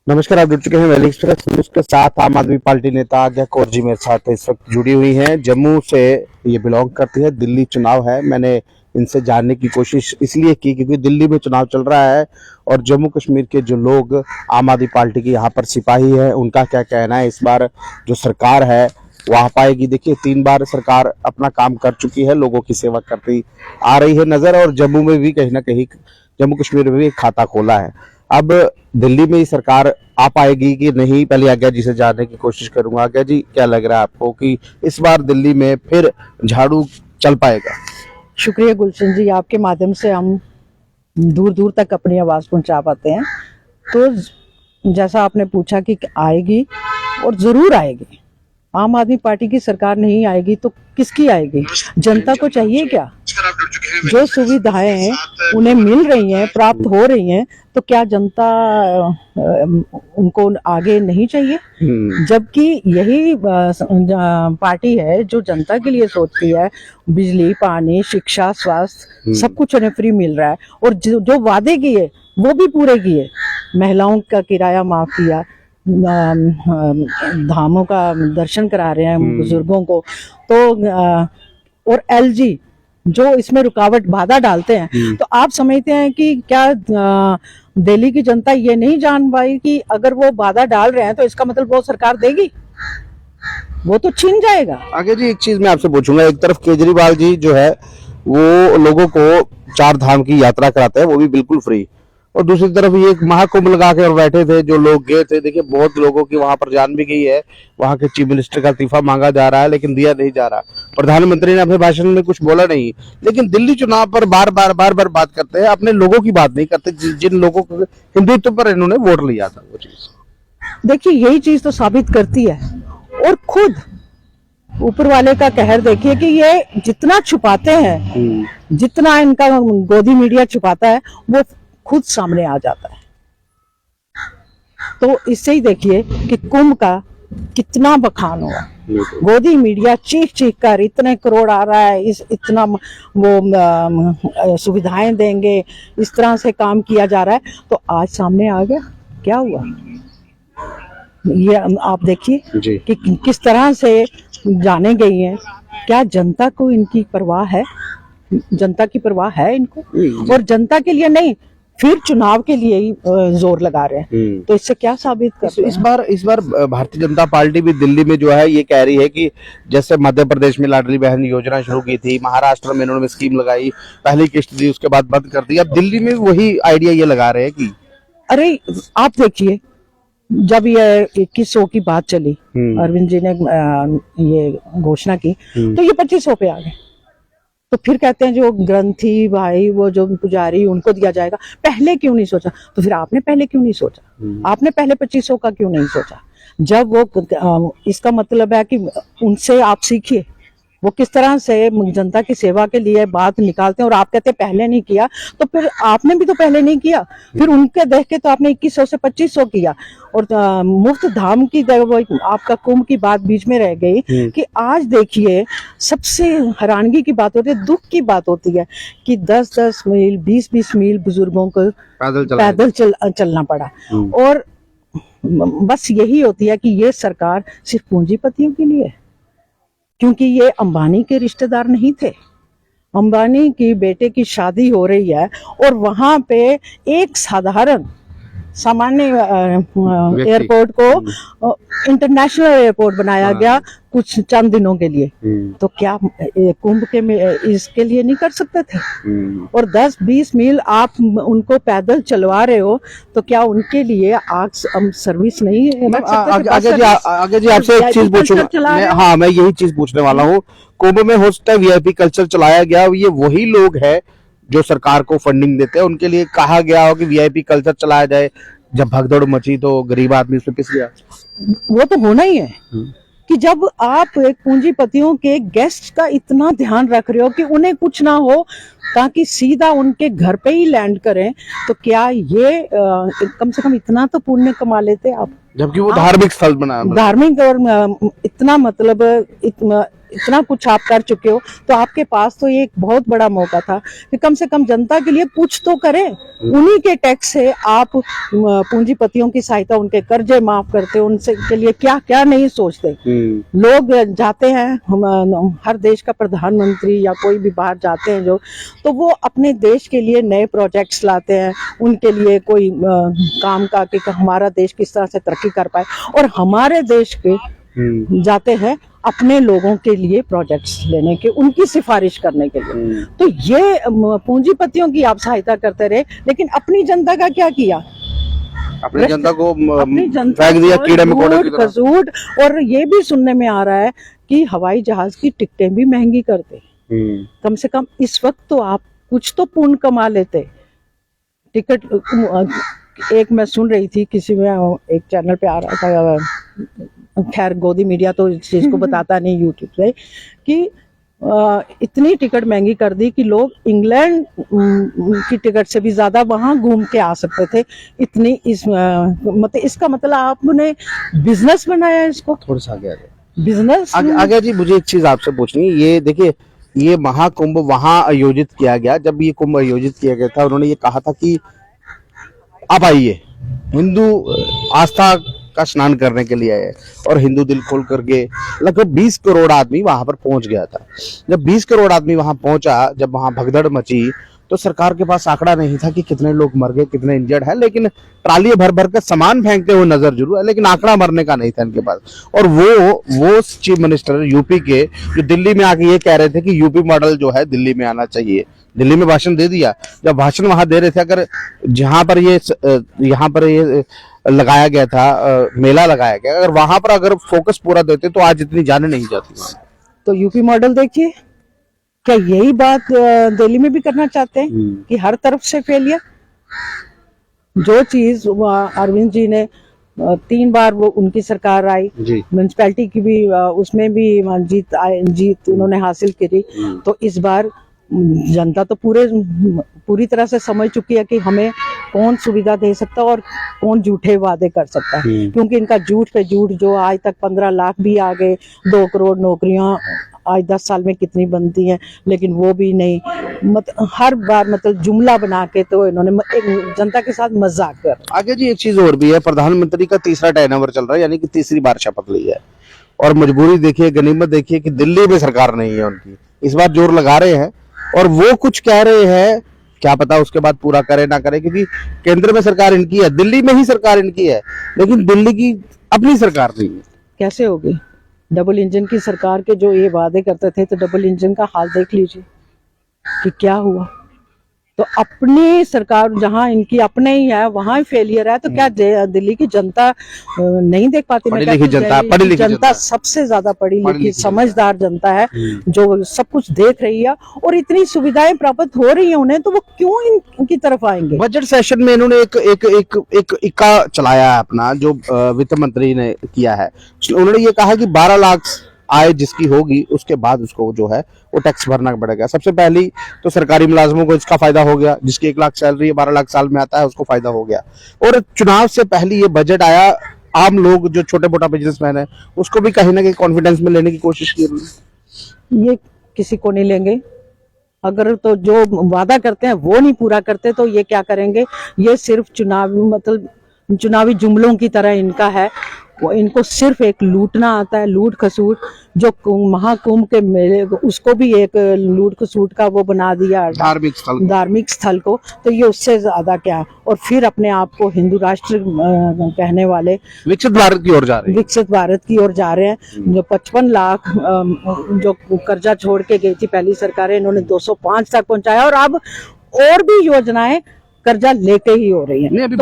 नमस्कार, आप जुड़ चुके हैं वैली एक्सप्रेस न्यूज के साथ। आम आदमी पार्टी नेता आज्ञा कौर जी मेरे साथ इस वक्त जुड़ी हुई हैं। जम्मू से ये बिलोंग करती है। दिल्ली चुनाव है। मैंने इनसे जानने की कोशिश इसलिए की क्योंकि दिल्ली में चुनाव चल रहा है और जम्मू कश्मीर के जो लोग आम आदमी पार्टी के यहाँ पर सिपाही है, उनका क्या कहना है। इस बार जो सरकार है वहाँ पाएगी। देखिए, 3 बार सरकार अपना काम कर चुकी है, लोगों की सेवा करती आ रही है नजर, और जम्मू में भी कहीं ना कहीं, जम्मू कश्मीर में भी एक खाता खोला है। अब दिल्ली में ही सरकार आ पाएगी कि नहीं, पहले आज्ञा जी से जानने की कोशिश करूंगा। आज्ञा जी, क्या लग रहा है आपको कि इस बार दिल्ली में फिर झाड़ू चल पाएगा? शुक्रिया गुलशन जी, आपके माध्यम से हम दूर दूर तक अपनी आवाज़ पहुंचा पाते हैं। तो जैसा आपने पूछा कि आएगी, और ज़रूर आएगी। आम आदमी पार्टी की सरकार नहीं आएगी तो किसकी आएगी? जनता को चाहिए क्या? जो सुविधाएं हैं उन्हें मिल रही हैं, प्राप्त हो रही हैं, तो क्या जनता उनको आगे नहीं चाहिए? जबकि यही पार्टी है जो जनता के लिए सोचती है। बिजली, पानी, शिक्षा, स्वास्थ्य सब कुछ उन्हें फ्री मिल रहा है, और जो वादे किए वो भी पूरे किए। महिलाओं का किराया माफ किया, धामों का दर्शन करा रहे हैं बुजुर्गों को। तो और एलजी जो इसमें रुकावट, बाधा डालते हैं, तो आप समझते हैं कि क्या दिल्ली की जनता ये नहीं जान पाई कि अगर वो बाधा डाल रहे हैं तो इसका मतलब वो सरकार देगी? वो तो छीन जाएगा। आगे जी, एक चीज मैं आपसे पूछूंगा। एक तरफ केजरीवाल जी जो है वो लोगों को 4 धाम की यात्रा कराते हैं, वो भी बिल्कुल फ्री, और दूसरी तरफ ये एक महाकुंभ लगा के और बैठे थे। जो लोग गए थे, देखिए बहुत लोगों की वहां पर जान भी गई है। वहां के चीफ मिनिस्टर का इस्तीफा मांगा जा रहा है लेकिन दिया नहीं जा रहा। प्रधानमंत्री ने अपने भाषण में कुछ बोला नहीं, लेकिन दिल्ली चुनाव पर बार बार बात करते हैं, अपने लोगों की बात नहीं करते जिन लोगों को हिंदुत्व पर इन्होंने वोट लिया था। वो चीज देखिए, यही चीज तो साबित करती है। और खुद ऊपर वाले का कहर देखिए कि ये जितना छुपाते हैं, जितना इनका गोदी मीडिया छुपाता है, वो खुद सामने आ जाता है। तो इससे ही देखिए कि कुंभ का कितना बखान हुआ। गोदी मीडिया चीख चीख कर इतने करोड़ आ रहा है, इतना वो सुविधाएं देंगे, इस तरह से काम किया जा रहा है, तो आज सामने आ गया क्या हुआ। ये आप देखिए कि किस तरह से जाने गई हैं। क्या जनता को इनकी परवाह है? जनता की परवाह है इनको? और जनता के लिए नहीं, फिर चुनाव के लिए ही जोर लगा रहे हैं। तो इससे क्या साबित कर रहे हैं? इस बार भारतीय जनता पार्टी भी दिल्ली में जो है ये कह रही है कि जैसे मध्य प्रदेश में लाडली बहन योजना शुरू की थी, महाराष्ट्र में इन्होंने स्कीम लगाई, पहली किस्त दी, उसके बाद बंद कर दी। अब दिल्ली में वही आइडिया ये लगा रहे हैं कि अरे आप देखिए, जब ये 2100 की बात चली, अरविंद जी ने ये घोषणा की, तो ये 2500 पे आ गए। तो फिर कहते हैं जो ग्रंथी भाई, वो जो पुजारी, उनको दिया जाएगा। पहले क्यों नहीं सोचा? तो फिर आपने पहले क्यों नहीं सोचा? आपने पहले 2500 का क्यों नहीं सोचा? जब वो, इसका मतलब है कि उनसे आप सीखिए, वो किस तरह से जनता की सेवा के लिए बात निकालते हैं। और आप कहते हैं पहले नहीं किया, तो फिर आपने भी तो पहले नहीं किया। फिर उनके देख के तो आपने 2100 से 2500 किया। और मुफ्त धाम की आपका कुंभ की बात बीच में रह गई कि आज देखिए, सबसे हैरानगी की बात होती है, दुख की बात होती है कि 10-10 मील, 20-20 मील बुजुर्गों को पैदल चलना पड़ा। और बस यही होती है कि ये सरकार सिर्फ पूंजीपतियों के लिए, क्योंकि ये अंबानी के रिश्तेदार नहीं थे। अंबानी की बेटे की शादी हो रही है और वहां पे एक साधारण सामान्य एयरपोर्ट को इंटरनेशनल एयरपोर्ट बनाया गया कुछ चंद दिनों के लिए। तो क्या कुंभ के में इसके लिए नहीं कर सकते थे? और 10-20 मील आप उनको पैदल चलवा रहे हो, तो क्या उनके लिए सर्विस नहीं रख सकते? आगे जी आपसे एक चीज पूछूंगा। हाँ, मैं यही चीज पूछने वाला हूँ। कुंभ में हो सकता है वीआईपी कल्चर चलाया गया, ये वही लोग हैं जो सरकार को फंडिंग देते हैं, उनके लिए कहा गया हो कि वीआईपी कल्चर चलाया जाए। जब भगदड़ मची तो गरीब आदमी उसमें पिस गया। वो तो होना ही है कि जब आप एक पूंजीपतियों के गेस्ट का इतना ध्यान रख रहे हो कि उन्हें कुछ ना हो, ताकि सीधा उनके घर पे ही लैंड करें, तो क्या ये कम से कम इतना तो पुण्य कमा लेते आप? जबकि वो धार्मिक स्थल बना, धार्मिक, और इतना मतलब इतना कुछ आप कर चुके हो, तो आपके पास तो ये एक बहुत बड़ा मौका था कि कम से कम जनता के लिए कुछ तो करें। उन्हीं के टैक्स से आप पूंजीपतियों की सहायता, उनके कर्जे माफ करते, उनसे के लिए क्या क्या नहीं सोचते। लोग जाते हैं, हर देश का प्रधानमंत्री या कोई भी बाहर जाते हैं जो, तो वो अपने देश के लिए नए प्रोजेक्ट्स लाते हैं, उनके लिए कोई काम का कि हमारा देश किस तरह से तरक्की कर पाए, और हमारे देश के जाते हैं अपने लोगों के लिए प्रोजेक्ट्स लेने के, उनकी सिफारिश करने के लिए। तो ये पूंजीपतियों की आप सहायता करते रहे, लेकिन अपनी जनता का क्या किया? अपनी जनता को अपनी जनता फेंक दिया कीड़े मकोड़े की तरह। खसूट। और ये भी सुनने में आ रहा है कि हवाई जहाज की टिकटें भी महंगी करते। कम से कम इस वक्त तो आप कुछ तो पुण्य कमा लेते। टिकट एक मैं सुन रही थी, किसी में एक चैनल पे आ रहा था, खैर गोदी मीडिया तो इस चीज को बताता नहीं यूट्यूब पे, कि इतनी टिकट महंगी कर दी कि लोग इंग्लैंड की टिकट से भी ज्यादा वहां घूम के आ सकते थे। इतनी मतलब इसका मतलब आपने बिजनेस बनाया है इसको। थोड़ा सा आगे बिजनेस आगे जी, मुझे एक चीज आपसे पूछनी है। ये देखिए, ये महाकुंभ वहां आयोजित किया गया, जब ये कुंभ आयोजित किया गया था, उन्होंने ये कहा था कि आप आइए, हिंदू आस्था का स्नान करने के लिए आए, और हिंदू दिल खोल करके लगभग 20 करोड़ आदमी वहां पर पहुंच गया था। जब 20 करोड़ आदमी वहां पहुंचा, जब वहां भगदड़ मची, तो सरकार के पास आंकड़ा नहीं था कि कितने लोग मर गए, कितने इंजर्ड है, लेकिन ट्राली भर भर कर सामान फेंकते हुए नजर जरूर है, लेकिन आंकड़ा मरने का नहीं था इनके पास। और वो चीफ मिनिस्टर यूपी के, जो दिल्ली में आके ये कह रहे थे कि यूपी मॉडल जो है दिल्ली में आना चाहिए, दिल्ली में भाषण दे दिया। जब भाषण वहां दे रहे थे, अगर यहाँ पर ये लगाया गया था, मेला लगाया गया, अगर वहां पर अगर फोकस पूरा देते तो आज इतनी जाने नहीं जाती। तो यूपी मॉडल देखिए, क्या यही बात दिल्ली में भी करना चाहते हैं कि हर तरफ से फेलियर? जो चीज अरविंद जी ने 3 बार वो उनकी सरकार आई, म्यूनिसिपैलिटी की भी उसमें भी जीत उन्होंने हासिल करी, तो इस बार जनता तो पूरी तरह से समझ चुकी है कि हमें कौन सुविधा दे सकता है और कौन झूठे वादे कर सकता है। क्योंकि इनका झूठ पे झूठ, जो आज तक 15 लाख भी आ गए, 2 करोड़ नौकरियां आज 10 साल में कितनी बनती हैं, लेकिन वो भी नहीं। हर बार मतलब जुमला बना के तो इन्होंने एक जनता के साथ मजाक कर। आगे जी, एक चीज और भी है, प्रधानमंत्री का तीसरा टर्नओवर चल रहा है, यानी कि तीसरी बार शपथ ली है, और मजबूरी देखिए, गनीमत देखिए कि दिल्ली में सरकार नहीं है उनकी। इस बार जोर लगा रहे हैं और वो कुछ कह रहे हैं, क्या पता उसके बाद पूरा करे ना करे, क्योंकि केंद्र में सरकार इनकी है, दिल्ली में ही सरकार इनकी है, लेकिन दिल्ली की अपनी सरकार नहीं है। कैसे होगी? डबल इंजन की सरकार के जो ये वादे करते थे, तो डबल इंजन का हाल देख लीजिए कि क्या हुआ। तो अपनी सरकार जहां इनकी अपने ही है, वहां ही फेलियर है, तो क्या दिल्ली की जनता नहीं देख पाती? पढ़ी लिखी जनता सबसे ज्यादा पढ़ी लिखी समझदार जनता है, जो सब कुछ देख रही है, और इतनी सुविधाएं प्राप्त हो रही है उन्हें, तो वो क्यों इनकी तरफ आएंगे? बजट सेशन में इन्होंने एक इक्का चलाया है अपना, जो वित्त मंत्री ने किया है। उन्होंने ये कहा कि 12 लाख आय जिसकी होगी, उसके बाद उसको जो है वो टैक्स भरना पड़ेगा। सबसे पहली तो सरकारी मुलाजमों को इसका फायदा हो गया, जिसकी 1 लाख सैलरी है, 12 लाख साल में आता है, उसको फायदा हो गया। और चुनाव से पहले ये बजट आया, आम लोग जो छोटे मोटा बिजनेसमैन है, उसको भी कहीं ना कहीं कॉन्फिडेंस में लेने की कोशिश की। ये किसी को नहीं लेंगे। अगर तो जो वादा करते हैं वो नहीं पूरा करते, तो ये क्या करेंगे? ये सिर्फ चुनावी जुमलों की तरह इनका है। वो इनको सिर्फ एक लूटना आता है, लूट खसूट। जो महाकुंभ के मेले, उसको भी एक लूट खसूट का वो बना दिया, धार्मिक स्थल को। तो ये उससे ज्यादा क्या? और फिर अपने आप को हिंदू राष्ट्र कहने वाले विकसित भारत की ओर जा रहे हैं। जो 55 लाख जो कर्जा छोड़ के गई थी पहली सरकारें, इन्होंने 205 तक पहुंचाया, और अब और भी योजनाएं कर्जा लेके ही हो रही है। नहीं, अभी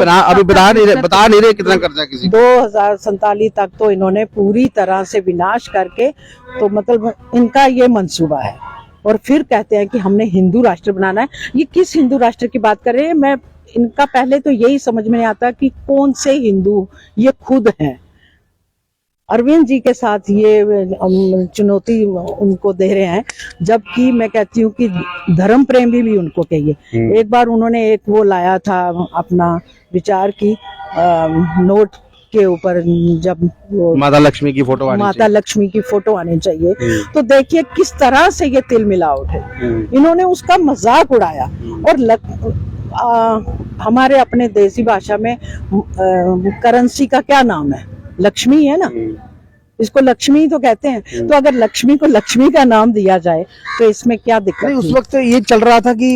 बता नहीं रहे कितना कर्जा किसी। 2047 तक तो इन्होंने पूरी तरह से विनाश करके, तो मतलब इनका ये मंसूबा है। और फिर कहते हैं कि हमने हिंदू राष्ट्र बनाना है। ये किस हिंदू राष्ट्र की बात कर रहे हैं? मैं इनका पहले तो यही समझ में नहीं आता कि कौन से हिंदू ये खुद हैं। अरविंद जी के साथ ये चुनौती उनको दे रहे हैं, जबकि मैं कहती हूँ कि धर्म प्रेमी भी उनको कहिए। एक बार उन्होंने एक वो लाया था अपना विचार की, नोट के ऊपर जब वो माता लक्ष्मी की फोटो आनी माता लक्ष्मी की फोटो आनी चाहिए, तो देखिए किस तरह से ये तिल मिलावट है। चाहिए। इन्होंने उसका मजाक उड़ाया। और हमारे अपने देसी भाषा में करेंसी का क्या नाम है? लक्ष्मी है ना, इसको लक्ष्मी तो कहते हैं। तो अगर लक्ष्मी को लक्ष्मी का नाम दिया जाए तो इसमें क्या दिक्कत नहीं, उस थी? वक्त ये चल रहा था कि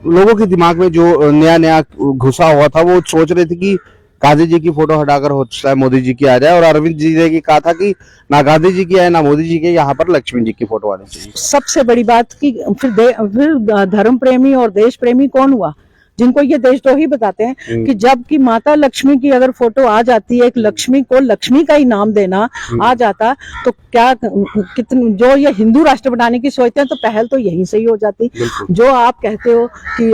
लोगों के दिमाग में जो नया घुसा हुआ था, वो सोच रहे थे कि गांधी जी की फोटो हटाकर हो चाहे मोदी जी की आ जाए, और अरविंद जी ने की कहा था कि ना गांधी जी की है ना मोदी जी की, यहाँ पर लक्ष्मी जी की फोटो आनी चाहिए। सबसे बड़ी बात कि फिर धर्म प्रेमी और देश प्रेमी कौन हुआ, जिनको ये देशद्रोही बताते हैं कि जब की माता लक्ष्मी की अगर फोटो आ जाती है, एक लक्ष्मी को लक्ष्मी का ही नाम देना आ जाता, तो क्या कितने जो ये हिंदू राष्ट्र बनाने की सोचते हैं, तो पहल तो यहीं से ही हो जाती। जो आप कहते हो कि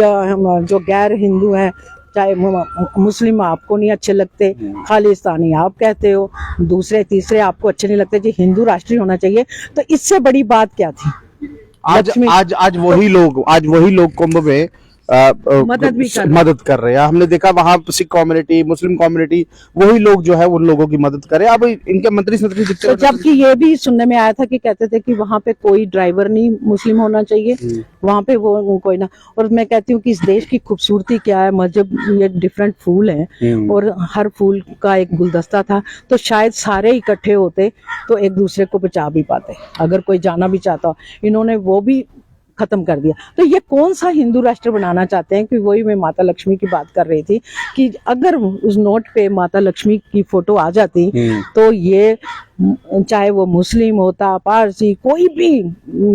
जो गैर हिंदू हैं, चाहे मुस्लिम आपको नहीं अच्छे लगते, खालिस्तानी आप कहते हो, दूसरे तीसरे आपको अच्छे नहीं लगते, जी हिंदू राष्ट्रीय होना चाहिए, तो इससे बड़ी बात क्या थी? आज वही लोग कुंभ में मदद कर रहे हैं। हमने देखा वहां सिख कम्युनिटी, मुस्लिम कम्युनिटी, वही लोग जो है उन लोगों की मदद करें। अब इनके मंत्री दिखते तो जबकि ये भी सुनने में आया था कि कहते थे कि वहां पे कोई ड्राइवर नहीं मुस्लिम होना चाहिए, वहां पे वो कोई ना। और मैं कहती हूँ कि इस देश की खूबसूरती क्या है, मजहब ये डिफरेंट फूल हैं और हर फूल का एक गुलदस्ता था, तो शायद सारे इकट्ठे होते तो एक दूसरे को बचा भी पाते, अगर कोई जाना भी चाहता हो। इन्होंने वो भी खत्म कर दिया। तो ये कौन सा हिंदू राष्ट्र बनाना चाहते हैं? कि वही मैं माता लक्ष्मी की बात कर रही थी कि अगर उस नोट पे माता लक्ष्मी की फोटो आ जाती तो ये चाहे वो मुस्लिम होता, पारसी, कोई भी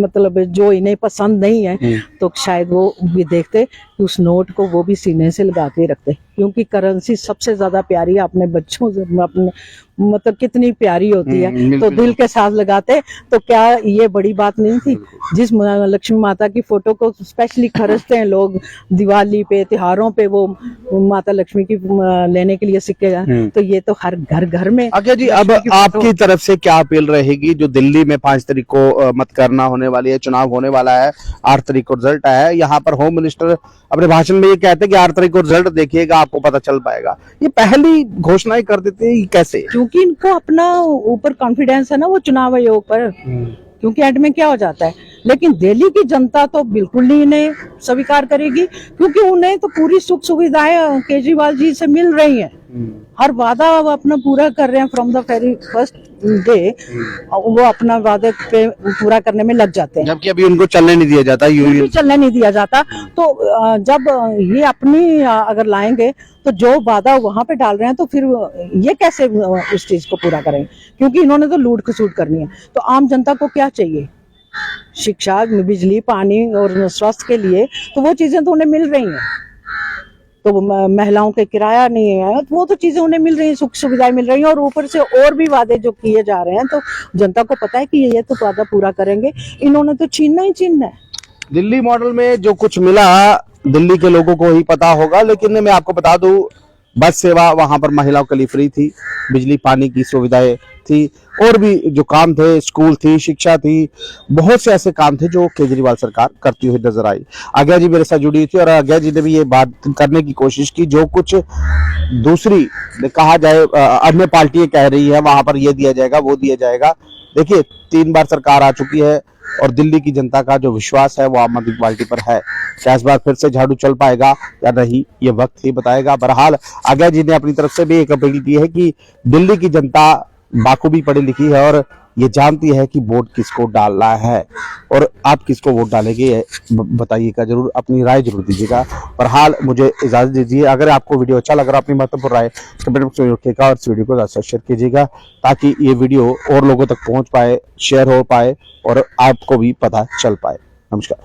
मतलब जो इन्हें पसंद नहीं है, तो शायद वो भी देखते कि उस नोट को वो भी सीने से लगा के रखते, क्योंकि करेंसी सबसे ज्यादा प्यारी है अपने बच्चों से, अपने मतलब कितनी प्यारी होती है, तो दिल के साथ लगाते। तो क्या ये बड़ी बात नहीं थी? जिस लक्ष्मी माता की फोटो को स्पेशली खरीदते हैं लोग दिवाली पे, त्योहारों पे, वो माता लक्ष्मी की लेने के लिए सिक्के, तो ये तो हर घर में। आज्ञा जी, अब आपकी तरफ से क्या अपील रहेगी? जो दिल्ली में 5 तारीख को मतगणना होने वाली है, चुनाव होने वाला है, 8 तारीख को रिजल्ट आया है, यहाँ पर होम मिनिस्टर अपने भाषण में ये कहते हैं कि 8 तारीख को रिजल्ट देखिएगा, आपको पता चल पाएगा। ये पहली घोषणाएं कर देते हैं, कैसे? क्योंकि इनको अपना ऊपर कॉन्फिडेंस है ना वो चुनाव आयोग पर, क्योंकि एंड में क्या हो जाता है। लेकिन दिल्ली की जनता तो बिल्कुल नहीं इन्हें स्वीकार करेगी, क्योंकि उन्हें तो पूरी सुख सुविधाएं केजरीवाल जी से मिल रही हैं, हर वादा वो अपना पूरा कर रहे हैं from the very first day, वो अपना वादे पे पूरा करने में लग जाते हैं, जबकि अभी उनको चलने नहीं दिया जाता, चलने नहीं दिया जाता। तो जब ये अपनी अगर लाएंगे तो जो वादा वहां पे डाल रहे हैं, तो फिर ये कैसे उस चीज को पूरा करेंगे? क्योंकि इन्होंने तो लूट खसूट करनी है। तो आम जनता को क्या चाहिए? शिक्षा, बिजली, पानी और स्वास्थ्य के लिए तो वो चीजें तो उन्हें मिल रही हैं। तो महिलाओं के किराया नहीं है, तो वो तो चीजें उन्हें मिल रही हैं, सुख सुविधाएं मिल रही हैं, और ऊपर से और भी वादे जो किए जा रहे हैं, तो जनता को पता है कि ये तो वादा पूरा करेंगे, इन्होंने तो छीनना ही छीनना है। दिल्ली मॉडल में जो कुछ मिला दिल्ली के लोगों को ही पता होगा, लेकिन मैं आपको बता दूं, बस सेवा वहां पर महिलाओं के लिए फ्री थी, बिजली पानी की सुविधाएं थी, और भी जो काम थे, स्कूल थी, शिक्षा थी, बहुत से ऐसे काम थे जो केजरीवाल सरकार करती हुई नजर आई। आज्ञा जी मेरे साथ जुड़ी थी, और आज्ञा जी ने भी ये बात करने की कोशिश की, जो कुछ दूसरी कहा जाए अन्य पार्टियां कह रही है वहां पर ये दिया जाएगा, वो दिया जाएगा। देखिए 3 बार सरकार आ चुकी है, और दिल्ली की जनता का जो विश्वास है वो आम आदमी पार्टी पर है। क्या इस बार फिर से झाड़ू चल पाएगा या नहीं, ये वक्त ही बताएगा। बहरहाल आज्ञा जी ने अपनी तरफ से भी एक अपील की है कि दिल्ली की जनता बाखूबी पढ़ी लिखी है और ये जानती है कि वोट किसको डालना है, और आप किसको वोट डालेंगे बताइएगा जरूर, अपनी राय जरूर दीजिएगा। बहरहाल मुझे इजाजत दीजिए। अगर आपको वीडियो अच्छा लग रहा है, अपनी महत्वपूर्ण राय कमेंट बॉक्स में रखिएगा, और इस वीडियो को ज्यादा शेयर कीजिएगा, ताकि ये वीडियो और लोगों तक पहुंच पाए, शेयर हो पाए, और आपको भी पता चल पाए। नमस्कार।